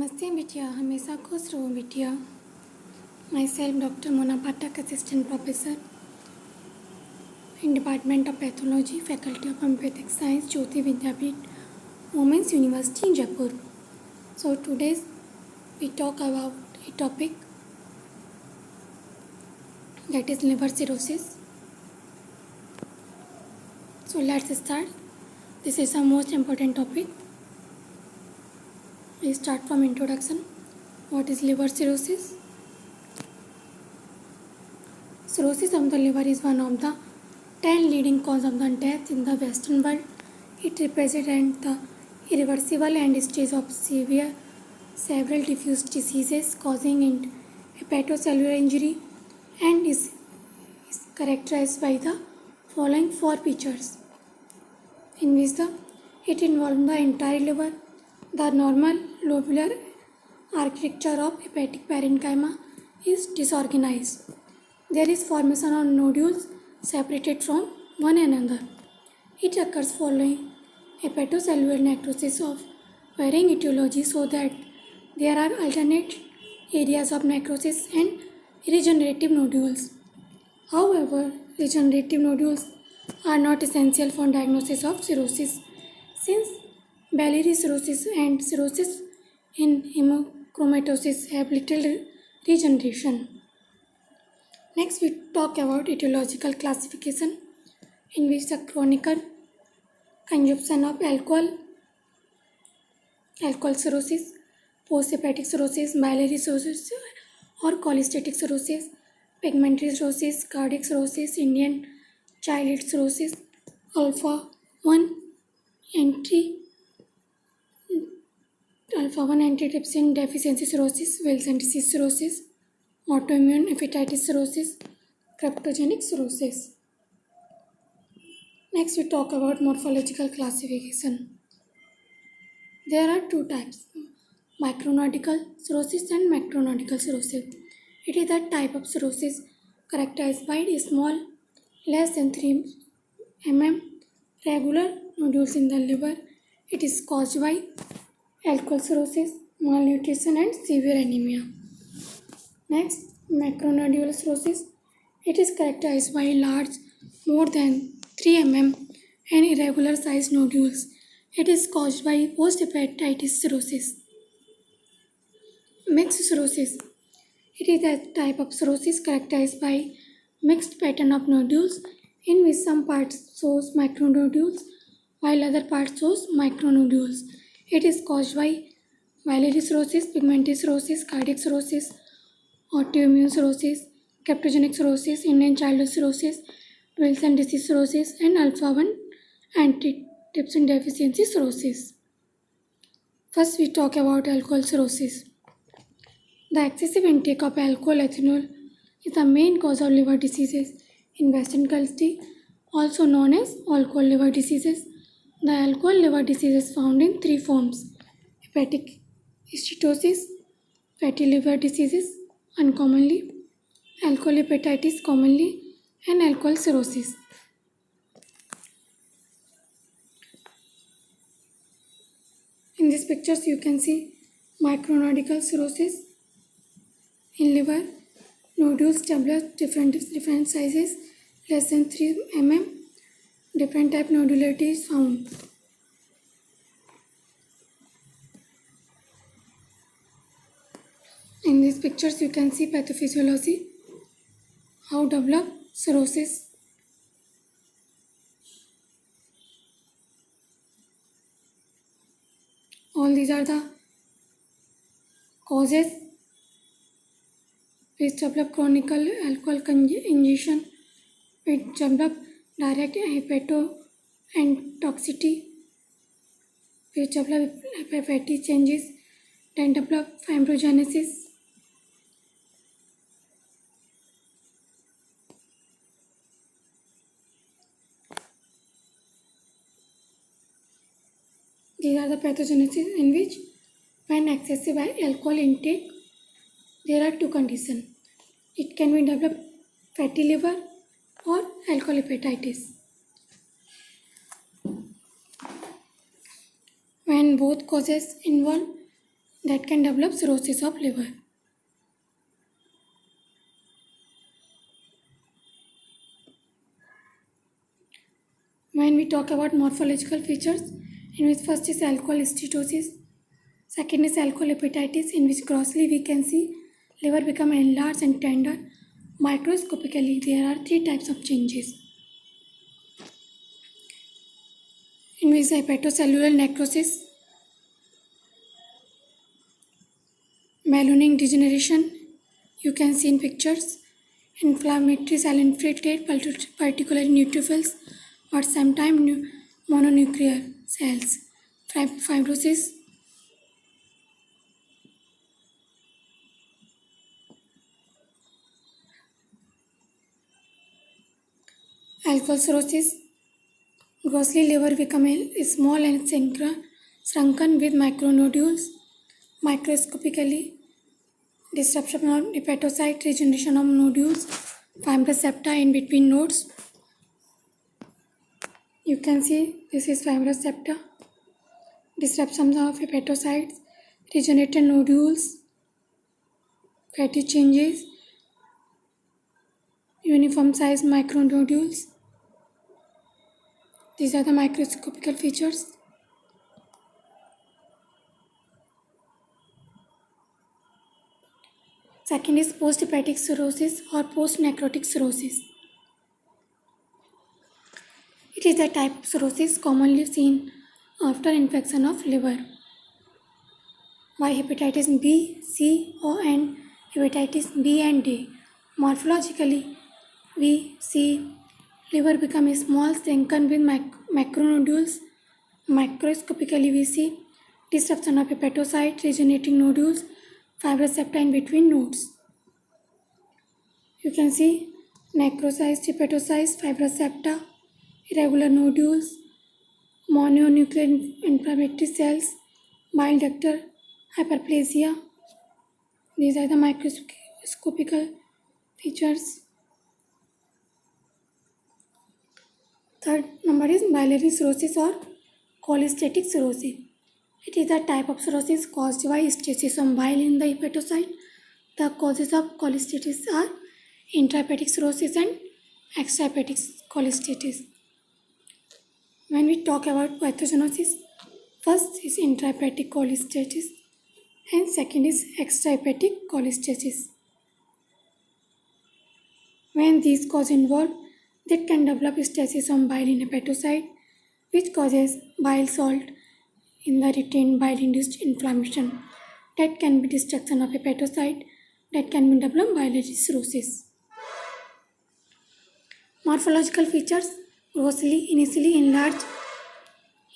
नमस्ते बिटिया, हमेशा खुश रहो बिटिया। Myself doctor Mona Pathak, assistant professor in department of pathology, faculty of homoeopathic science, Jyoti Vidyapeeth, women's university, Jaipur. So today we talk about a topic that is liver cirrhosis. So let's start. This is the most important topic. We start from introduction. What is liver cirrhosis? Cirrhosis of the liver is one of the 10 leading causes of the death in the Western world. It represents the irreversible end stage of several diffuse diseases causing hepatocellular injury and is characterized by the following four features, in which it involves the entire liver. The normal lobular architecture of hepatic parenchyma is disorganized. There is formation of nodules separated from one another. It occurs following hepatocellular necrosis of varying etiology, so that there are alternate areas of necrosis and regenerative nodules. However, regenerative nodules are not essential for diagnosis of cirrhosis, since biliary cirrhosis and cirrhosis in hemochromatosis have little regeneration. Next, we talk about etiological classification, in which the chronic consumption of alcohol cirrhosis, post-hepatic cirrhosis, biliary cirrhosis or cholestatic cirrhosis, pigmentary cirrhosis, cardiac cirrhosis, Indian childhood cirrhosis, alpha-1 antitrypsin deficiency cirrhosis, Wilson disease cirrhosis, autoimmune hepatitis cirrhosis, cryptogenic cirrhosis. Next, we talk about morphological classification. There are two types, micronodical cirrhosis and macronodical cirrhosis. It is a type of cirrhosis characterized by small, less than 3 mm regular nodules in the liver. It is caused by alcohol cirrhosis, malnutrition and severe anemia. Next, macronodular cirrhosis. It is characterized by large, more than 3 mm and irregular sized nodules. It is caused by post-hepatitis cirrhosis. Mixed cirrhosis. It is a type of cirrhosis characterized by mixed pattern of nodules, in which some parts shows macronodules while other parts shows micronodules. It is caused by biliary cirrhosis, pigmentary cirrhosis, cardiac cirrhosis, autoimmune cirrhosis, cryptogenic cirrhosis, Indian childhood cirrhosis, Wilson disease cirrhosis, and alpha-1 antitrypsin deficiency cirrhosis. First, we talk about alcohol cirrhosis. The excessive intake of alcohol ethanol is the main cause of liver diseases in Western culture, also known as alcohol liver diseases. The alcohol liver disease is found in three forms: hepatic steatosis, fatty liver diseases uncommonly, alcohol hepatitis commonly, and alcohol cirrhosis. In these pictures, you can see micronodical cirrhosis in liver. Nodules develop different sizes, less than 3 mm. Different type nodularity is found. In these pictures, you can see pathophysiology, how develop cirrhosis. All these are the causes which develop chronic alcohol ingestion, which develop direct hepatotoxicity, which develop fatty changes, then develop fibrogenesis. These are the pathogenesis in which, when excessive alcohol intake, there are two conditions. It can be developed fatty liver or alcohol hepatitis. When both causes involve, that can develop cirrhosis of liver. When we talk about morphological features, in which first is alcohol steatosis, second is alcohol hepatitis, in which grossly we can see liver become enlarged and tender. Microscopically, there are three types of changes, in which hepatocellular necrosis, melaninic degeneration, you can see in pictures, inflammatory cell infiltrate, particularly neutrophils, or sometimes mononuclear cells, fibrosis, alcohol cirrhosis, grossly liver become small and shrunken with micronodules, microscopically disruption of hepatocyte, regeneration of nodules, fibrous septa in between nodes. You can see this is fibrous septa, disruption of hepatocytes, regenerated nodules, fatty changes, uniform size micronodules. These are the microscopical features. Second is post-hepatic cirrhosis or post-necrotic cirrhosis. It is the type of cirrhosis commonly seen after infection of liver by hepatitis B, C, O, and hepatitis B and D. Morphologically, we see liver become small, shrunken with macronodules. Microscopically, we see disruption of hepatocyte, regenerating nodules, fibrous septa in between nodes. You can see necrosized hepatocytes, fibrous septa, irregular nodules, mononuclear inflammatory cells, bile ductal hyperplasia. These are the microscopical features. Third number is biliary cirrhosis or cholestatic cirrhosis. It is a type of cirrhosis caused by stasis of bile in the hepatocyte. The causes of cholestasis are intrahepatic cirrhosis and extrahepatic cholestasis. When we talk about pathogenosis, first is intrahepatic cholestasis and second is extrahepatic cholestasis. When these causes involved, that can develop stasis of bile in hepatocyte, which causes bile salt in the retained bile-induced inflammation. That can be destruction of hepatocyte. That can be developed biliary cirrhosis. Morphological features: grossly initially enlarged,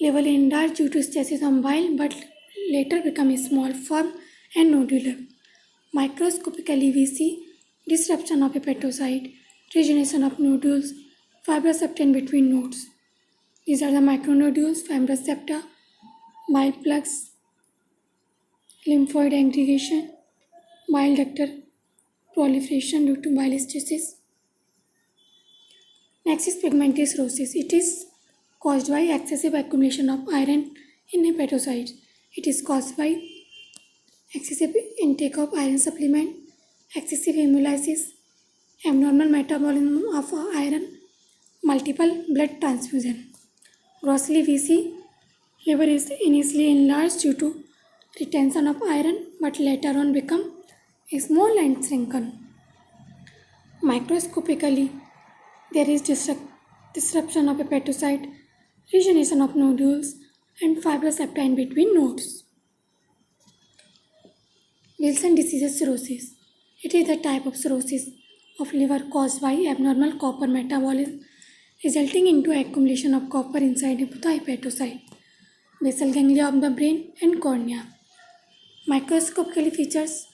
liver enlarged due to stasis of bile, but later become small, firm, and nodular. Microscopically, we see disruption of hepatocyte, regeneration of nodules, fibrous septa in between nodes. These are the micronodules, fibrous septa, bile plugs, lymphoid aggregation, bile ductal proliferation due to bile stasis. Next is pigmentous cirrhosis. It is caused by excessive accumulation of iron in hepatocytes. It is caused by excessive intake of iron supplement, excessive hemolysis, abnormal metabolism of iron, multiple blood transfusion. Grossly, we see liver is initially enlarged due to retention of iron, but later on become small and shrunken. Microscopically, there is disruption of hepatocyte, regeneration of nodules, and fibrous septa in between nodes. Wilson disease cirrhosis. It is a type of cirrhosis of liver caused by abnormal copper metabolism, resulting into accumulation of copper inside the hepatocyte, basal ganglia of the brain, and cornea. Microscopically features: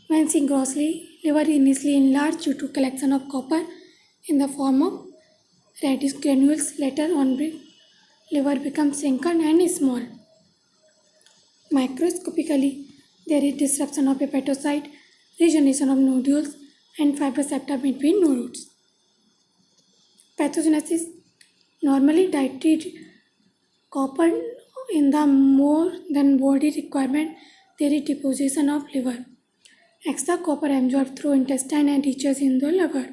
when seen grossly, liver initially enlarged due to collection of copper in the form of reddish granules. Later on, liver becomes shrunken and small. Microscopically, there is disruption of hepatocyte, regeneration of nodules, and fibrous septa between nodes. Pathogenesis: normally dietary copper in the more than body requirement, there is deposition of liver. Extra copper absorbed through intestine and reaches in the liver.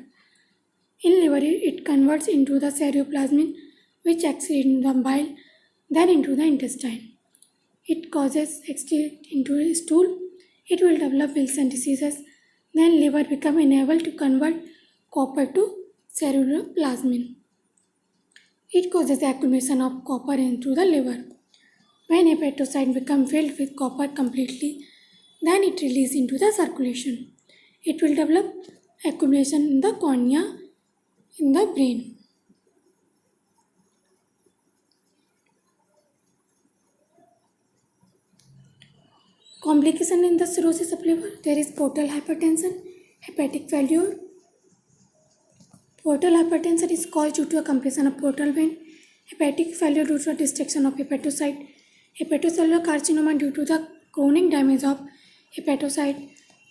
In liver, it converts into the ceruloplasmin, which exits in the bile, then into the intestine. It causes excrete into stool. It will develop Wilson diseases. Then liver become unable to convert copper to ceruloplasmin. It causes accumulation of copper into the liver. When hepatocyte become filled with copper completely, then it releases into the circulation. It will develop accumulation in the cornea in the brain. Complication in the cirrhosis of liver. There is portal hypertension, hepatic failure. Portal hypertension is caused due to a compression of portal vein. Hepatic failure due to a destruction of hepatocyte. Hepatocellular carcinoma due to the chronic damage of hepatocyte.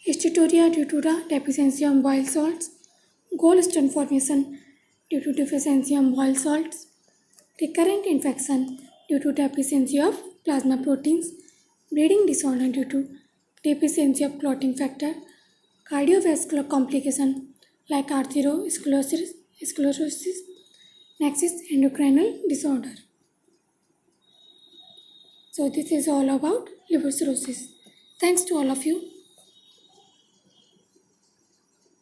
Steatorrhea due to the deficiency of bile salts. Gallstone formation due to deficiency of bile salts. Recurrent infection due to deficiency of plasma proteins. Bleeding disorder due to deficiency of clotting factor. Cardiovascular complication like arteriosclerosis, next is endocrinal disorder. So this is all about liver cirrhosis. Thanks to all of you.